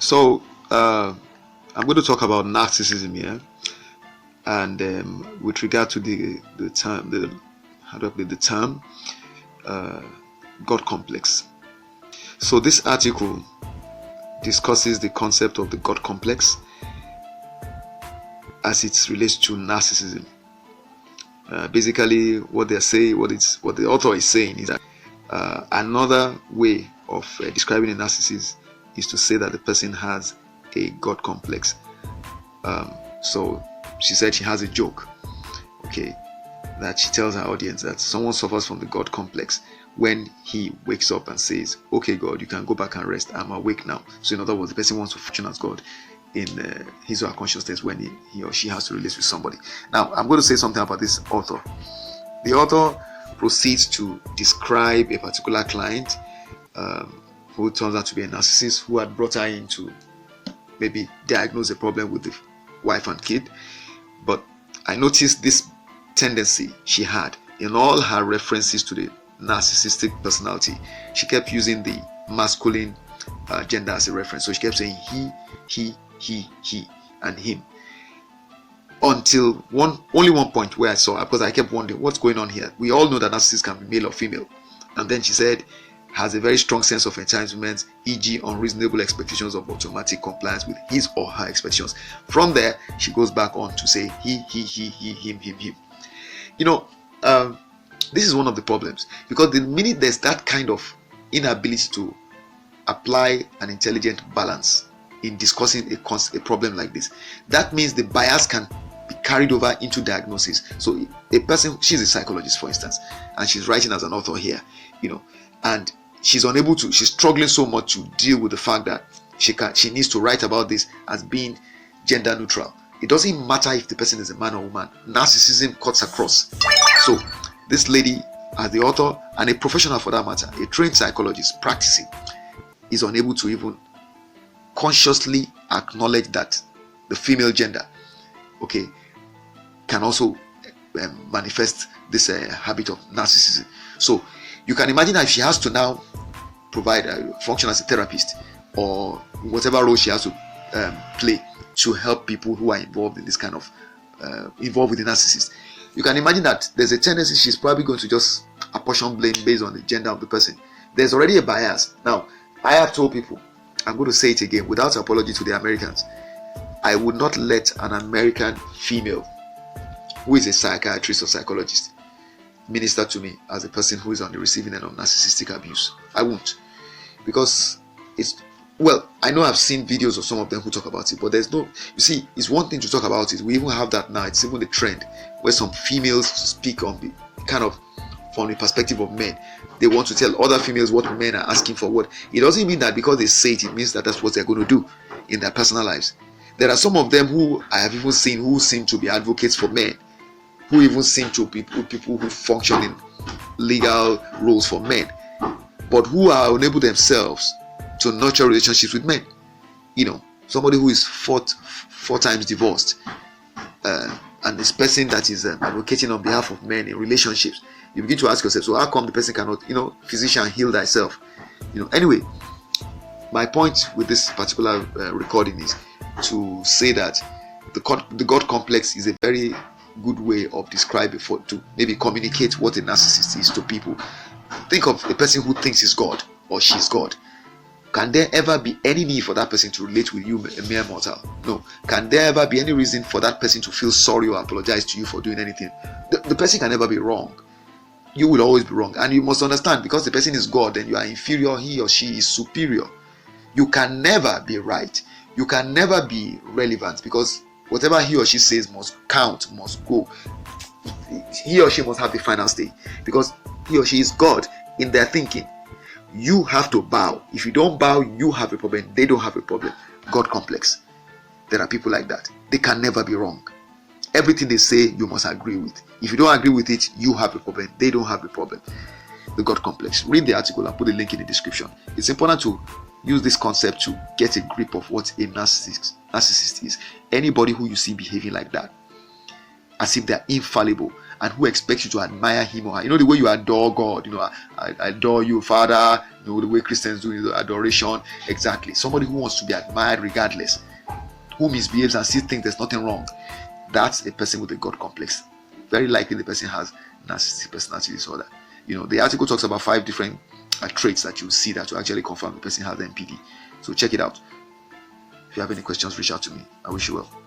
So I'm going to talk about narcissism here, and with regard to the term, the term God complex. So this article discusses the concept of the God complex as it relates to narcissism. Basically, what the author is saying is that another way of describing a narcissist is to say that the person has a God complex. So she said she has a joke, okay, that she tells her audience that someone suffers from the God complex when he wakes up and says, "Okay, God, you can go back and rest. I'm awake now." So in other words, the person wants to function as God in his or her consciousness when he or she has to relate with somebody. Now, I'm going to say something about this author. The author proceeds to describe a particular client who turns out to be a narcissist, who had brought her in to maybe diagnose a problem with the wife and kid. But I noticed this tendency she had in all her references to the narcissistic personality. She kept using the masculine gender as a reference. So she kept saying he, and him. Until only one point where I saw her, because I kept wondering what's going on here. We all know that narcissists can be male or female. And then she said, has a very strong sense of entitlement, e.g. unreasonable expectations of automatic compliance with his or her expectations. From there, she goes back on to say he, him. You know, this is one of the problems, because the minute there's that kind of inability to apply an intelligent balance in discussing a problem like this, that means the bias can be carried over into diagnosis. So a person, she's a psychologist, for instance, and she's writing as an author here, and she's struggling so much to deal with the fact that she needs to write about this as being gender neutral. It doesn't matter if the person is a man or woman. Narcissism cuts across. So this lady, as the author and a professional for that matter, a trained psychologist practicing, is unable to even consciously acknowledge that the female gender, okay, can also manifest this habit of narcissism. So you can imagine that if she has to now provide function as a therapist or whatever role she has to play to help people who are involved in this kind of involved with the narcissist, you can imagine that there's a tendency she's probably going to just apportion blame based on the gender of the person. There's already a bias. Now, I have told people, I'm going to say it again without apology to the Americans, I would not let an American female who is a psychiatrist or psychologist minister to me as a person who is on the receiving end of narcissistic abuse. I won't, because I know I've seen videos of some of them who talk about it, but it's one thing to talk about it. We even have that now. It's even the trend where some females speak on the kind of from the perspective of men. They want to tell other females what men are asking for. What it doesn't mean that because they say it means that that's what they're going to do in their personal lives. There are some of them who I have even seen who seem to be advocates for men, who even seem to be people who function in legal roles for men, but who are unable themselves to nurture relationships with men. Somebody who is four times divorced, and this person that is advocating on behalf of men in relationships, you begin to ask yourself, so how come the person cannot, physician, heal thyself? Anyway, my point with this particular recording is to say that the God complex is a very good way of describing, to maybe communicate what a narcissist is to people. Think of a person who thinks he's God or she's God. Can there ever be any need for that person to relate with you, a mere mortal? No. Can there ever be any reason for that person to feel sorry or apologize to you for doing anything? The person can never be wrong. You will always be wrong. And you must understand, because the person is God and you are inferior, he or she is superior. You can never be right. You can never be relevant, because whatever he or she says must count, must go. He or she must have the final say, because he or she is God in their thinking. You have to bow. If you don't bow, you have a problem. They don't have a problem. God complex. There are people like that. They can never be wrong. Everything they say, you must agree with. If you don't agree with it, you have a problem. They don't have a problem. The God complex. Read the article. I'll put the link in the description. It's important to use this concept to get a grip of what a narcissist is. Anybody who you see behaving like that, as if they're infallible, and who expects you to admire him or her. You know, the way you adore God, you know, I adore you, Father, you know, the way Christians do, you know, adoration. Exactly. Somebody who wants to be admired regardless, who misbehaves and still thinks there's nothing wrong. That's a person with a God complex. Very likely the person has narcissistic personality disorder. You know, the article talks about 5 different traits that you see that will actually confirm the person has NPD. So check it out. If you have any questions, reach out to me. I wish you well.